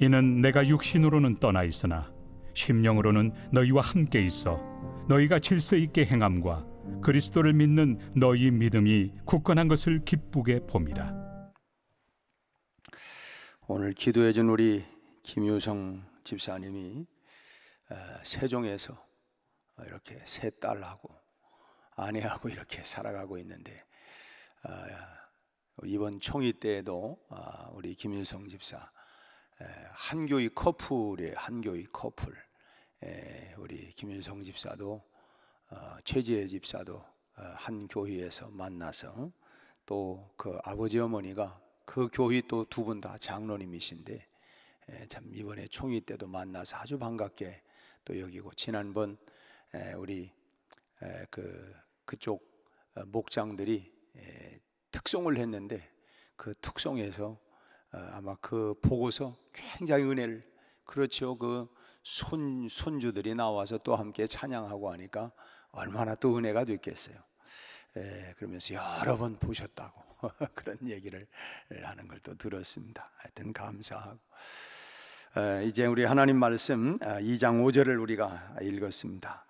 이는 내가 육신으로는 떠나 있으나 심령으로는 너희와 함께 있어 너희가 질서 있게 행함과 그리스도를 믿는 너희 믿음이 굳건한 것을 기쁘게 봄이라. 오늘 기도해준 우리 김유성 집사님이 세종에서 이렇게 세 딸하고 아내하고 이렇게 살아가고 있는데, 이번 총회 때에도 우리 김유성 집사 한교회 커플이에요. 한교회 커플. 우리 김유성 집사도 최지혜 집사도 한 교회에서 만나서, 또 그 아버지 어머니가 그 교회 또 두 분 다 장로님이신데, 참 이번에 총회 때도 만나서 아주 반갑게 또 여기고, 지난번 우리 그쪽 목장들이 특송을 했는데 그 특송에서 아마 그 보고서 굉장히 은혜를, 그렇죠, 그 손주들이 나와서 또 함께 찬양하고 하니까 얼마나 또 은혜가 됐겠어요. 그러면서 여러 번 보셨다고 그런 얘기를 하는 걸 또 들었습니다. 하여튼 감사하고, 이제 우리 하나님 말씀 2장 5절을 우리가 읽었습니다.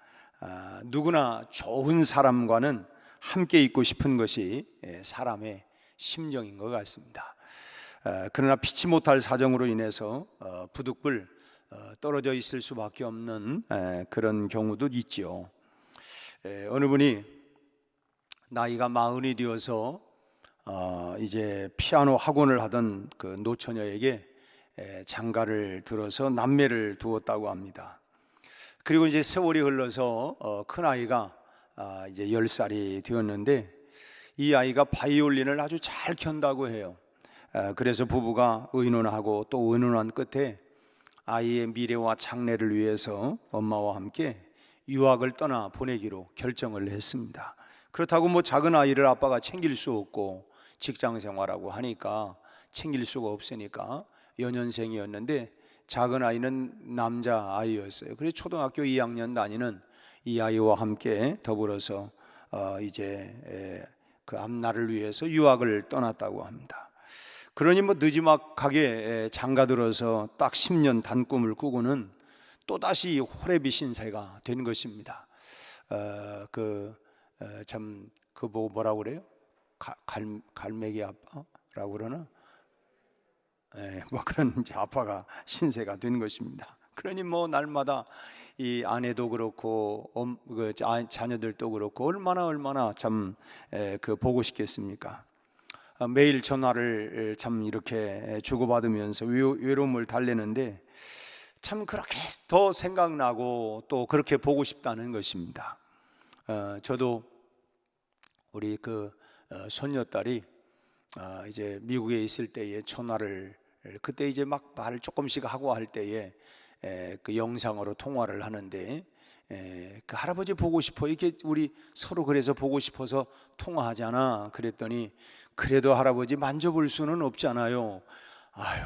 누구나 좋은 사람과는 함께 있고 싶은 것이 사람의 심정인 것 같습니다. 그러나 피치 못할 사정으로 인해서 부득불 떨어져 있을 수밖에 없는 그런 경우도 있죠. 어느 분이 나이가 40이 되어서 이제 피아노 학원을 하던 그 노처녀에게 장가를 들어서 남매를 두었다고 합니다. 그리고 이제 세월이 흘러서 큰아이가 이제 10살이 되었는데, 이 아이가 바이올린을 아주 잘 켠다고 해요. 그래서 부부가 의논하고 또 의논한 끝에 아이의 미래와 장래를 위해서 엄마와 함께 유학을 떠나 보내기로 결정을 했습니다. 그렇다고 뭐 작은 아이를 아빠가 챙길 수 없고 직장 생활하고 하니까 챙길 수가 없으니까 연년생이었는데, 작은 아이는 남자 아이였어요. 그래서 초등학교 2학년 다니는 이 아이와 함께 더불어서 이제 그 앞날을 위해서 유학을 떠났다고 합니다. 그러니 뭐 느지막하게 장가들어서 딱 10년 단꿈을 꾸고는 또다시 호레비 신세가 된 것입니다. 참 그 보고 뭐라고 그래요? 갈매기 아빠라고 그러나? 뭐 그런 이제 아빠가 신세가 된 것입니다. 그러니 뭐 날마다 이 아내도 그렇고 자녀들도 그렇고 얼마나 참 그 보고 싶겠습니까? 매일 전화를 참 이렇게 주고받으면서 외로움을 달래는데, 참 그렇게 더 생각나고 또 그렇게 보고 싶다는 것입니다. 저도 우리 그 손녀딸이 이제 미국에 있을 때에 전화를, 그때 이제 막 말을 조금씩 하고 할 때에 그 영상으로 통화를 하는데, 그 할아버지 보고 싶어, 이렇게 우리 서로 그래서 보고 싶어서 통화하잖아. 그랬더니 그래도 할아버지 만져볼 수는 없잖아요. 아유,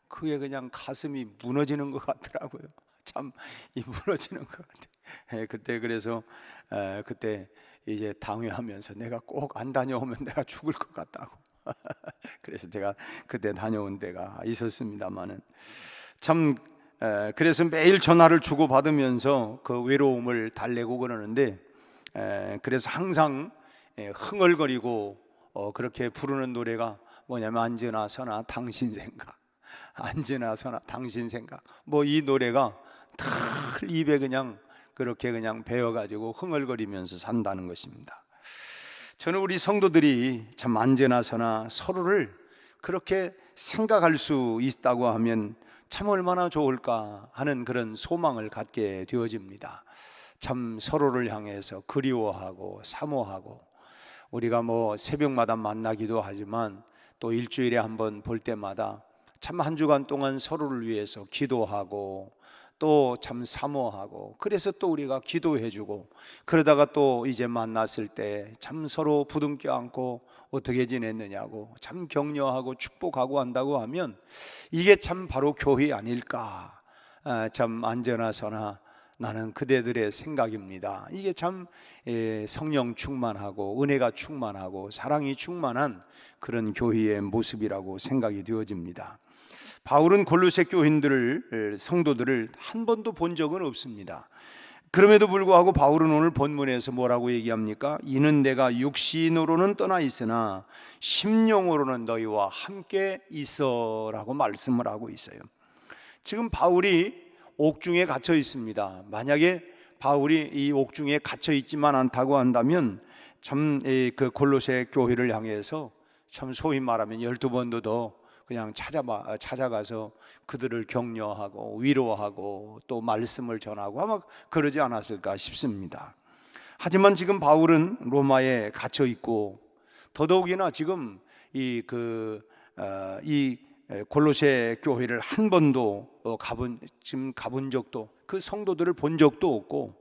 그게 그냥 가슴이 무너지는 것 같더라고요. 참 이 무너지는 것 같아. 그때 그래서 그때 이제 당회하면서 내가 꼭 안 다녀오면 내가 죽을 것 같다고 그래서 제가 그때 다녀온 데가 있었습니다만은, 참 그래서 매일 전화를 주고 받으면서 그 외로움을 달래고 그러는데, 그래서 항상 흥얼거리고 그렇게 부르는 노래가 뭐냐면 앉으나 서나 당신 생각, 앉으나 서나 당신 생각, 뭐 이 노래가 늘 입에 그냥 그렇게 그냥 배워가지고 흥얼거리면서 산다는 것입니다. 저는 우리 성도들이 참 앉으나 서나 서로를 그렇게 생각할 수 있다고 하면 참 얼마나 좋을까 하는 그런 소망을 갖게 되어집니다. 참 서로를 향해서 그리워하고 사모하고, 우리가 뭐 새벽마다 만나기도 하지만 또 일주일에 한 번 볼 때마다 참 한 주간 동안 서로를 위해서 기도하고 또 참 사모하고, 그래서 또 우리가 기도해주고, 그러다가 또 이제 만났을 때 참 서로 부둥켜 안고 어떻게 지냈느냐고 참 격려하고 축복하고 한다고 하면 이게 참 바로 교회 아닐까. 참 앉으나 서나 나는 그대들의 생각입니다. 이게 참 성령 충만하고 은혜가 충만하고 사랑이 충만한 그런 교회의 모습이라고 생각이 되어집니다. 바울은 골로새 교인들을, 성도들을 한 번도 본 적은 없습니다. 그럼에도 불구하고 바울은 오늘 본문에서 뭐라고 얘기합니까? 이는 내가 육신으로는 떠나 있으나 심령으로는 너희와 함께 있어 라고 말씀을 하고 있어요. 지금 바울이 옥중에 갇혀 있습니다. 만약에 바울이 이 옥중에 갇혀 있지만 않다고 한다면 참 그 골로새 교회를 향해서 참 소위 말하면 12번도 더 그냥 찾아가서 그들을 격려하고 위로하고 또 말씀을 전하고 아마 그러지 않았을까 싶습니다. 하지만 지금 바울은 로마에 갇혀 있고 더더욱이나 지금 이 골로새 교회를 한 번도 가본 적도, 그 성도들을 본 적도 없고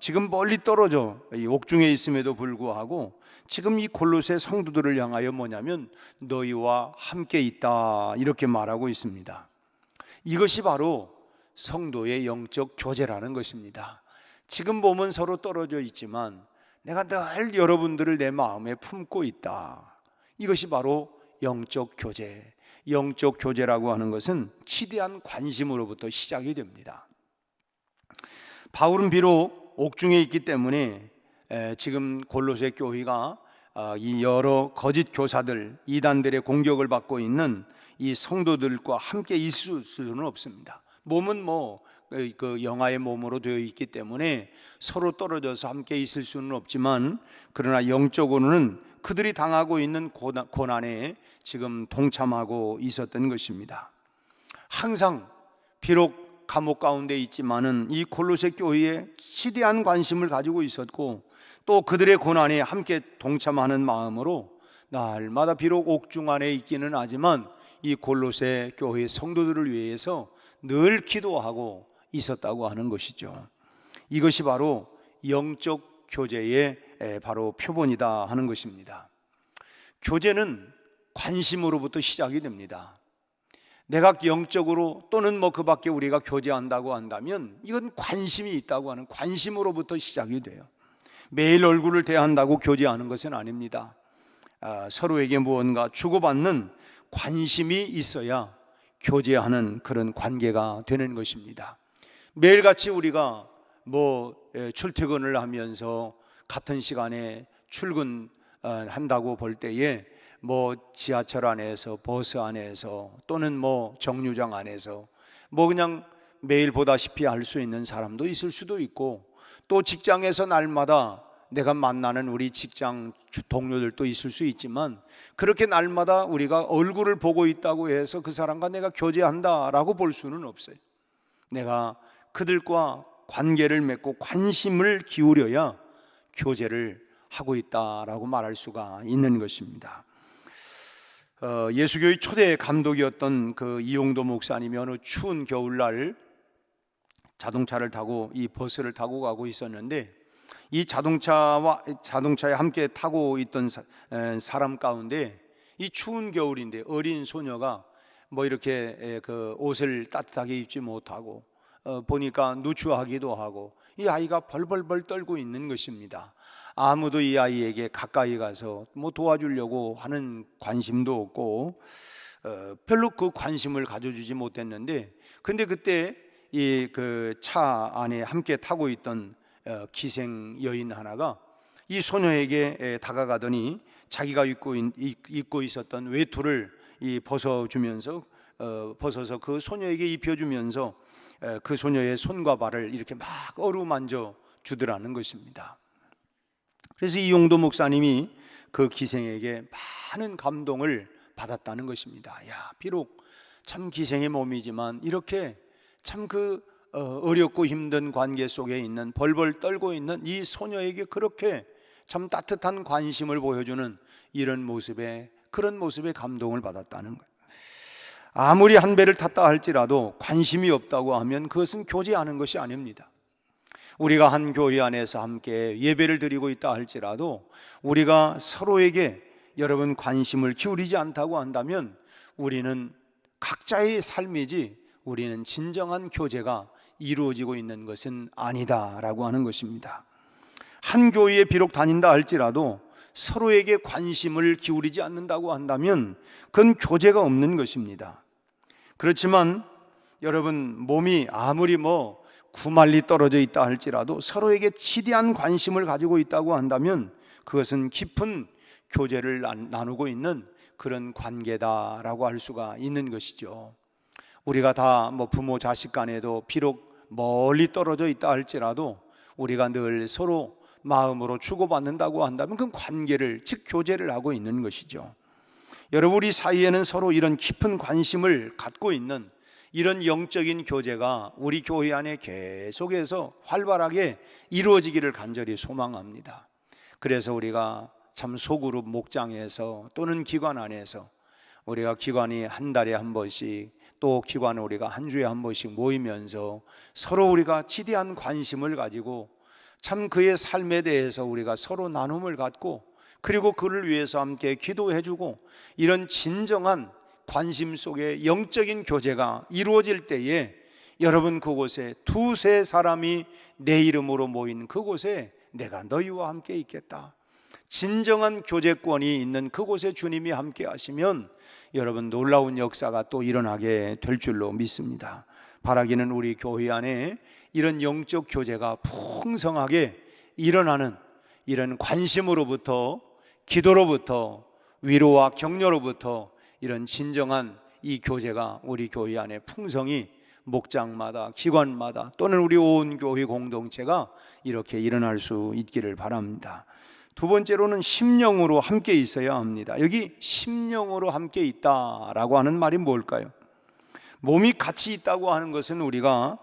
지금 멀리 떨어져 이 옥중에 있음에도 불구하고 지금 이 골로새 성도들을 향하여 뭐냐면 너희와 함께 있다 이렇게 말하고 있습니다. 이것이 바로 성도의 영적 교제라는 것입니다. 지금 보면 서로 떨어져 있지만 내가 늘 여러분들을 내 마음에 품고 있다. 이것이 바로 영적 교제. 영적 교제라고 하는 것은 치대한 관심으로부터 시작이 됩니다. 바울은 비록 옥중에 있기 때문에 지금 골로새 교회가 이 여러 거짓 교사들, 이단들의 공격을 받고 있는 이 성도들과 함께 있을 수는 없습니다. 몸은 그 영화의 몸으로 되어 있기 때문에 서로 떨어져서 함께 있을 수는 없지만, 그러나 영적으로는 그들이 당하고 있는 고난에 지금 동참하고 있었던 것입니다. 항상 비록 감옥 가운데 있지만은 이 골로새 교회에 시대한 관심을 가지고 있었고 또 그들의 고난에 함께 동참하는 마음으로 날마다 비록 옥중 안에 있기는 하지만 이 골로새 교회 성도들을 위해서 늘 기도하고 있었다고 하는 것이죠. 이것이 바로 영적 교제의 바로 표본이다 하는 것입니다. 교제는 관심으로부터 시작이 됩니다. 내가 영적으로 또는 그 밖에 우리가 교제한다고 한다면 이건 관심이 있다고 하는 관심으로부터 시작이 돼요. 매일 얼굴을 대한다고 교제하는 것은 아닙니다. 서로에게 무언가 주고받는 관심이 있어야 교제하는 그런 관계가 되는 것입니다. 매일같이 우리가 출퇴근을 하면서 같은 시간에 출근한다고 볼 때에 지하철 안에서, 버스 안에서 또는 정류장 안에서 그냥 매일 보다시피 할 수 있는 사람도 있을 수도 있고, 또 직장에서 날마다 내가 만나는 우리 직장 동료들도 있을 수 있지만, 그렇게 날마다 우리가 얼굴을 보고 있다고 해서 그 사람과 내가 교제한다라고 볼 수는 없어요. 내가 그들과 관계를 맺고 관심을 기울여야 교제를 하고 있다라고 말할 수가 있는 것입니다. 예수교의 초대 감독이었던 그 이용도 목사님이 어느 추운 겨울날 자동차를 타고 이 버스를 타고 가고 있었는데, 이 자동차에 함께 타고 있던 사람 가운데 이 추운 겨울인데 어린 소녀가 이렇게 그 옷을 따뜻하게 입지 못하고 보니까 누추하기도 하고 이 아이가 벌벌벌 떨고 있는 것입니다. 아무도 이 아이에게 가까이 가서 도와주려고 하는 관심도 없고 별로 그 관심을 가져주지 못했는데, 근데 그때 이 그 차 안에 함께 타고 있던 기생 여인 하나가 이 소녀에게 다가가더니 자기가 입고 있었던 외투를 벗어서 그 소녀에게 입혀주면서 그 소녀의 손과 발을 이렇게 막 어루만져 주더라는 것입니다. 그래서 이용도 목사님이 그 기생에게 많은 감동을 받았다는 것입니다. 비록 참 기생의 몸이지만 이렇게 참 어렵고 힘든 관계 속에 있는, 벌벌 떨고 있는 이 소녀에게 그렇게 참 따뜻한 관심을 보여주는 그런 모습에 감동을 받았다는 거예요. 아무리 한 배를 탔다 할지라도 관심이 없다고 하면 그것은 교제하는 것이 아닙니다. 우리가 한 교회 안에서 함께 예배를 드리고 있다 할지라도 우리가 서로에게 여러분 관심을 기울이지 않다고 한다면 우리는 각자의 삶이지 우리는 진정한 교제가 이루어지고 있는 것은 아니다라고 하는 것입니다. 한 교회에 비록 다닌다 할지라도 서로에게 관심을 기울이지 않는다고 한다면 그건 교제가 없는 것입니다. 그렇지만 여러분, 몸이 아무리 9마리 떨어져 있다 할지라도 서로에게 지대한 관심을 가지고 있다고 한다면 그것은 깊은 교제를 나누고 있는 그런 관계다라고 할 수가 있는 것이죠. 우리가 다 부모 자식 간에도 비록 멀리 떨어져 있다 할지라도 우리가 늘 서로 마음으로 주고받는다고 한다면 그 관계를, 즉 교제를 하고 있는 것이죠. 여러분, 우리 사이에는 서로 이런 깊은 관심을 갖고 있는 이런 영적인 교제가 우리 교회 안에 계속해서 활발하게 이루어지기를 간절히 소망합니다. 그래서 우리가 참 소그룹 목장에서 또는 기관 안에서 우리가 기관이 한 달에 한 번씩, 또 기관을 우리가 한 주에 한 번씩 모이면서 서로 우리가 지대한 관심을 가지고 참 그의 삶에 대해서 우리가 서로 나눔을 갖고, 그리고 그를 위해서 함께 기도해주고, 이런 진정한 관심 속에 영적인 교제가 이루어질 때에 여러분, 그곳에 두세 사람이 내 이름으로 모인 그곳에 내가 너희와 함께 있겠다. 진정한 교제권이 있는 그곳에 주님이 함께 하시면 여러분, 놀라운 역사가 또 일어나게 될 줄로 믿습니다. 바라기는 우리 교회 안에 이런 영적 교제가 풍성하게 일어나는, 이런 관심으로부터, 기도로부터, 위로와 격려로부터 이런 진정한 이 교제가 우리 교회 안에 풍성히 목장마다, 기관마다 또는 우리 온 교회 공동체가 이렇게 일어날 수 있기를 바랍니다. 두 번째로는 심령으로 함께 있어야 합니다. 여기 심령으로 함께 있다라고 하는 말이 뭘까요? 몸이 같이 있다고 하는 것은 우리가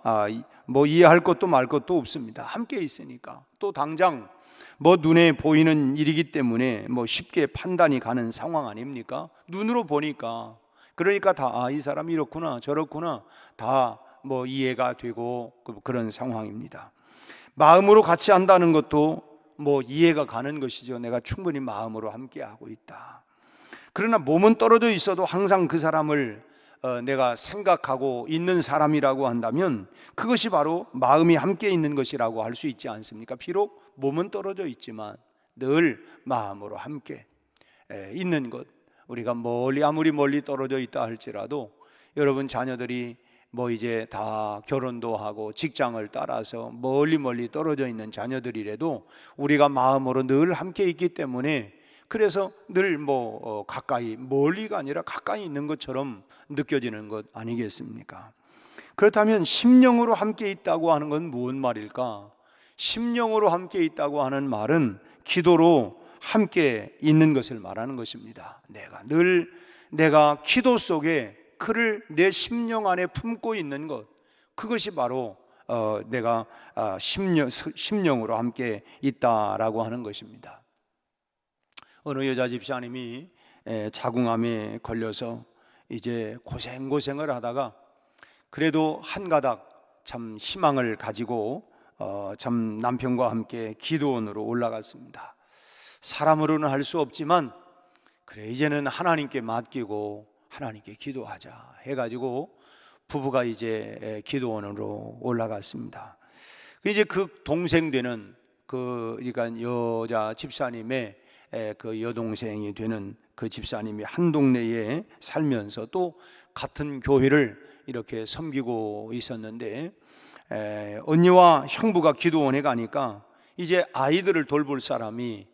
이해할 것도 말 것도 없습니다. 함께 있으니까. 또 당장 눈에 보이는 일이기 때문에 쉽게 판단이 가는 상황 아닙니까? 눈으로 보니까. 그러니까 다 이 사람이 이렇구나 저렇구나 다 이해가 되고 그런 상황입니다. 마음으로 같이 한다는 것도 이해가 가는 것이죠. 내가 충분히 마음으로 함께하고 있다. 그러나 몸은 떨어져 있어도 항상 그 사람을 내가 생각하고 있는 사람이라고 한다면 그것이 바로 마음이 함께 있는 것이라고 할 수 있지 않습니까? 비록 몸은 떨어져 있지만 늘 마음으로 함께 있는 것. 우리가 아무리 멀리 떨어져 있다 할지라도 여러분, 자녀들이 이제 다 결혼도 하고 직장을 따라서 멀리 떨어져 있는 자녀들이라도 우리가 마음으로 늘 함께 있기 때문에, 그래서 늘 가까이, 멀리가 아니라 가까이 있는 것처럼 느껴지는 것 아니겠습니까? 그렇다면 심령으로 함께 있다고 하는 건 무슨 말일까? 심령으로 함께 있다고 하는 말은 기도로 함께 있는 것을 말하는 것입니다. 내가 기도 속에 그를 내 심령 안에 품고 있는 것, 그것이 바로 내가 심령으로 함께 있다라고 하는 것입니다. 어느 여자 집사님이 자궁암에 걸려서 이제 고생을 하다가 그래도 한 가닥 참 희망을 가지고 참 남편과 함께 기도원으로 올라갔습니다. 사람으로는 할 수 없지만 그래, 이제는 하나님께 맡기고 하나님께 기도하자 해가지고 부부가 이제 기도원으로 올라갔습니다. 이제 그 동생 되는 그러니까 여자 집사님의 그 여동생이 되는 그 집사님이 한 동네에 살면서 또 같은 교회를 이렇게 섬기고 있었는데, 언니와 형부가 기도원에 가니까 이제 아이들을 돌볼 사람이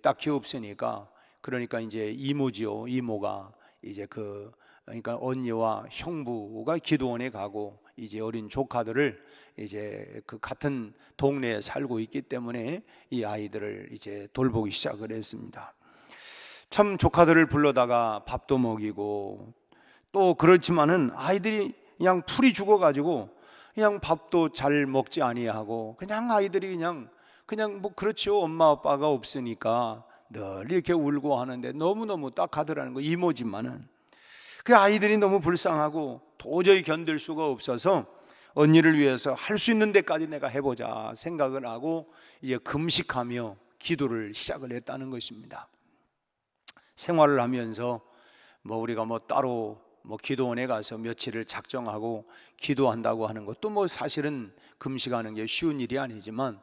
딱히 없으니까, 그러니까 이제 이모지요. 이모가 이제 그러니까 언니와 형부가 기도원에 가고 이제 어린 조카들을 이제 그 같은 동네에 살고 있기 때문에 이 아이들을 이제 돌보기 시작을 했습니다. 참 조카들을 불러다가 밥도 먹이고, 또 그렇지만은 아이들이 그냥 풀이 죽어가지고 그냥 밥도 잘 먹지 아니하고 그냥 아이들이 그냥 그렇죠. 엄마 아빠가 없으니까 늘 이렇게 울고 하는데 너무너무 딱하더라는 거, 이모지만은. 그 아이들이 너무 불쌍하고 도저히 견딜 수가 없어서 언니를 위해서 할 수 있는 데까지 내가 해보자 생각을 하고 이제 금식하며 기도를 시작을 했다는 것입니다. 생활을 하면서 우리가 따로 기도원에 가서 며칠을 작정하고 기도한다고 하는 것도 사실은 금식하는 게 쉬운 일이 아니지만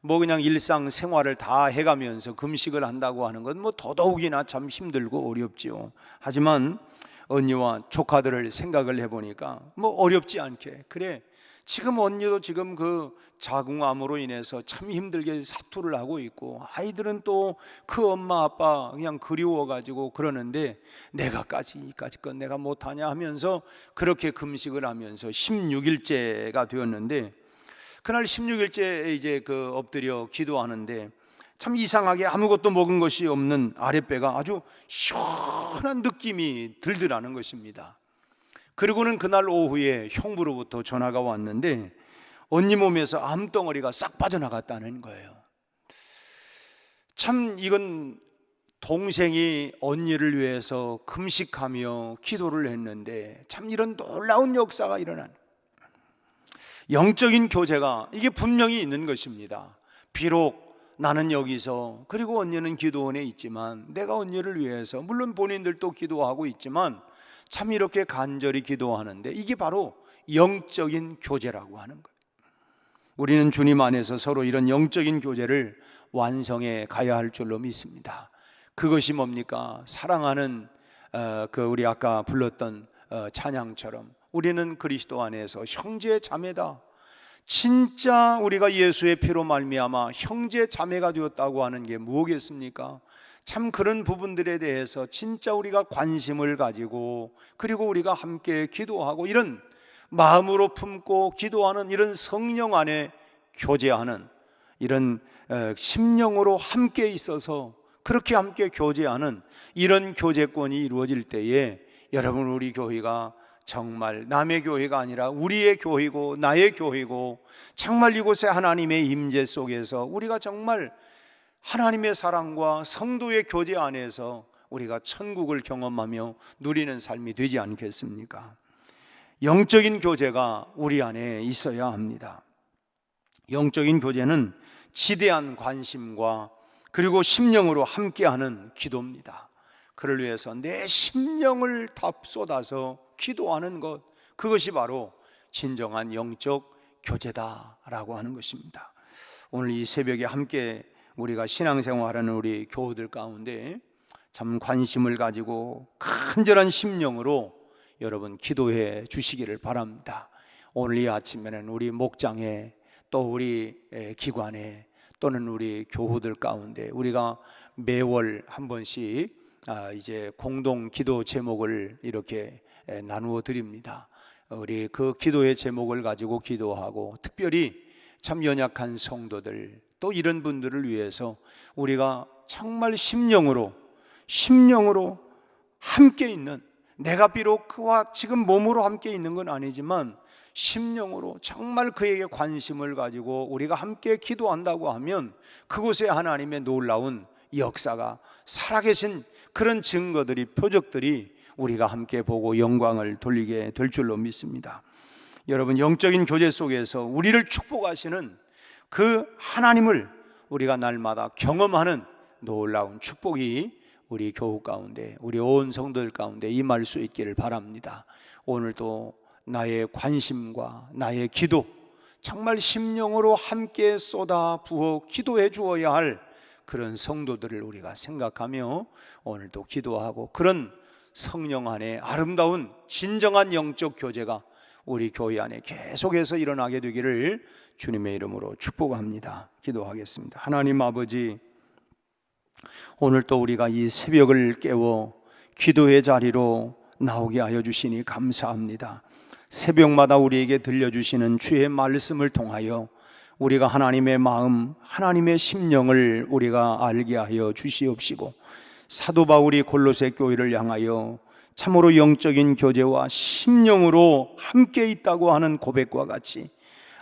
그냥 일상 생활을 다 해가면서 금식을 한다고 하는 건 더더욱이나 참 힘들고 어렵지요. 하지만 언니와 조카들을 생각을 해보니까 뭐 어렵지 않게, 그래 지금 언니도 지금 그 자궁암으로 인해서 참 힘들게 사투를 하고 있고, 아이들은 또 그 엄마 아빠 그냥 그리워가지고 그러는데 내가까지 이까짓 건 내가 못하냐 하면서 그렇게 금식을 하면서 16일째가 되었는데, 그날 16일째 이제 그 엎드려 기도하는데 참 이상하게 아무것도 먹은 것이 없는 아랫배가 아주 시원한 느낌이 들더라는 것입니다. 그리고는 그날 오후에 형부로부터 전화가 왔는데 언니 몸에서 암덩어리가 싹 빠져나갔다는 거예요. 참 이건 동생이 언니를 위해서 금식하며 기도를 했는데 참 이런 놀라운 역사가 일어난, 영적인 교제가 이게 분명히 있는 것입니다. 비록 나는 여기서, 그리고 언니는 기도원에 있지만 내가 언니를 위해서, 물론 본인들도 기도하고 있지만 참 이렇게 간절히 기도하는데 이게 바로 영적인 교제라고 하는 거예요. 우리는 주님 안에서 서로 이런 영적인 교제를 완성해 가야 할 줄로 믿습니다. 그것이 뭡니까? 사랑하는 우리 아까 불렀던 찬양처럼 우리는 그리스도 안에서 형제 자매다. 진짜 우리가 예수의 피로 말미암아 형제 자매가 되었다고 하는 게 무엇이겠습니까? 참 그런 부분들에 대해서 진짜 우리가 관심을 가지고, 그리고 우리가 함께 기도하고 이런 마음으로 품고 기도하는 이런 성령 안에 교제하는 이런 심령으로 함께 있어서 그렇게 함께 교제하는 이런 교제권이 이루어질 때에 여러분, 우리 교회가 정말 남의 교회가 아니라 우리의 교회고 나의 교회고, 정말 이곳에 하나님의 임재 속에서 우리가 정말 하나님의 사랑과 성도의 교제 안에서 우리가 천국을 경험하며 누리는 삶이 되지 않겠습니까? 영적인 교제가 우리 안에 있어야 합니다. 영적인 교제는 지대한 관심과 그리고 심령으로 함께하는 기도입니다. 그를 위해서 내 심령을 다 쏟아서 기도하는 것, 그것이 바로 진정한 영적 교제다라고 하는 것입니다. 오늘 이 새벽에 함께 우리가 신앙생활하는 우리 교우들 가운데 참 관심을 가지고 간절한 심령으로 여러분 기도해 주시기를 바랍니다. 오늘 이 아침에는 우리 목장에, 또 우리 기관에, 또는 우리 교우들 가운데 우리가 매월 한 번씩 이제 공동 기도 제목을 이렇게 나누어 드립니다. 우리 그 기도의 제목을 가지고 기도하고, 특별히 참 연약한 성도들, 또 이런 분들을 위해서 우리가 정말 심령으로 함께 있는, 내가 비록 그와 지금 몸으로 함께 있는 건 아니지만 심령으로 정말 그에게 관심을 가지고 우리가 함께 기도한다고 하면 그곳에 하나님의 놀라운 역사가, 살아계신 그런 증거들이, 표적들이 우리가 함께 보고 영광을 돌리게 될 줄로 믿습니다. 여러분, 영적인 교제 속에서 우리를 축복하시는 그 하나님을 우리가 날마다 경험하는 놀라운 축복이 우리 교우 가운데, 우리 온 성도들 가운데 임할 수 있기를 바랍니다. 오늘도 나의 관심과 나의 기도, 정말 심령으로 함께 쏟아 부어 기도해 주어야 할 그런 성도들을 우리가 생각하며 오늘도 기도하고, 그런 성령 안에 아름다운 진정한 영적 교제가 우리 교회 안에 계속해서 일어나게 되기를 주님의 이름으로 축복합니다. 기도하겠습니다. 하나님 아버지, 오늘 또 우리가 이 새벽을 깨워 기도의 자리로 나오게 하여 주시니 감사합니다. 새벽마다 우리에게 들려주시는 주의 말씀을 통하여 우리가 하나님의 마음, 하나님의 심령을 우리가 알게 하여 주시옵시고, 사도 바울이 골로새 교회를 향하여 참으로 영적인 교제와 심령으로 함께 있다고 하는 고백과 같이,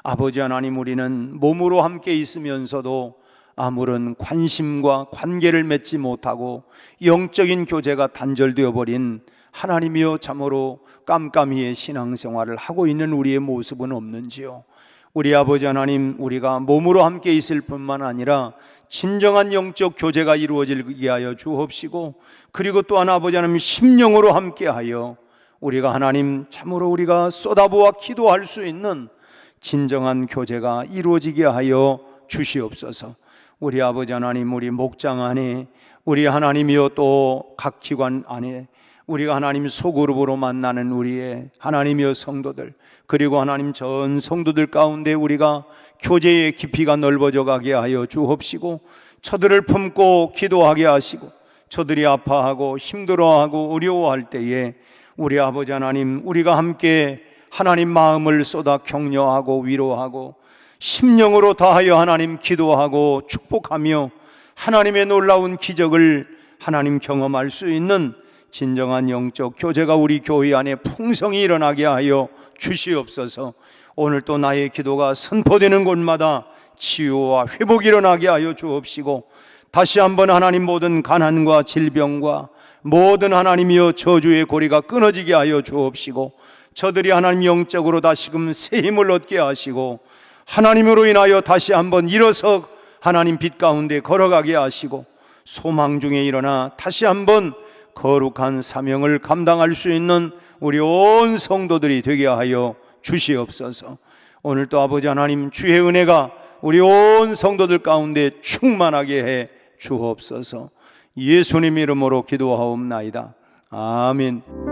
아버지 하나님, 우리는 몸으로 함께 있으면서도 아무런 관심과 관계를 맺지 못하고 영적인 교제가 단절되어 버린 하나님이여, 참으로 깜깜이의 신앙생활을 하고 있는 우리의 모습은 없는지요? 우리 아버지 하나님, 우리가 몸으로 함께 있을 뿐만 아니라 진정한 영적 교제가 이루어지게 하여 주옵시고, 그리고 또한 아버지 하나님, 심령으로 함께하여 우리가 하나님 참으로 우리가 쏟아부어 기도할 수 있는 진정한 교제가 이루어지게 하여 주시옵소서. 우리 아버지 하나님, 우리 목장 안에, 우리 하나님이여 또 각 기관 안에 우리가 하나님 소그룹으로 만나는 우리의 하나님의 성도들, 그리고 하나님 전 성도들 가운데 우리가 교제의 깊이가 넓어져 가게 하여 주옵시고, 저들을 품고 기도하게 하시고, 저들이 아파하고 힘들어하고 어려워할 때에 우리 아버지 하나님, 우리가 함께 하나님 마음을 쏟아 격려하고 위로하고 심령으로 다하여 하나님 기도하고 축복하며 하나님의 놀라운 기적을 하나님 경험할 수 있는 진정한 영적 교제가 우리 교회 안에 풍성히 일어나게 하여 주시옵소서. 오늘 또 나의 기도가 선포되는 곳마다 치유와 회복이 일어나게 하여 주옵시고, 다시 한번 하나님 모든 가난과 질병과 모든 하나님이여 저주의 고리가 끊어지게 하여 주옵시고, 저들이 하나님 영적으로 다시금 새 힘을 얻게 하시고 하나님으로 인하여 다시 한번 일어서 하나님 빛 가운데 걸어가게 하시고, 소망 중에 일어나 다시 한번 거룩한 사명을 감당할 수 있는 우리 온 성도들이 되게 하여 주시옵소서. 오늘 또 아버지 하나님 주의 은혜가 우리 온 성도들 가운데 충만하게 해 주옵소서. 예수님 이름으로 기도하옵나이다. 아멘.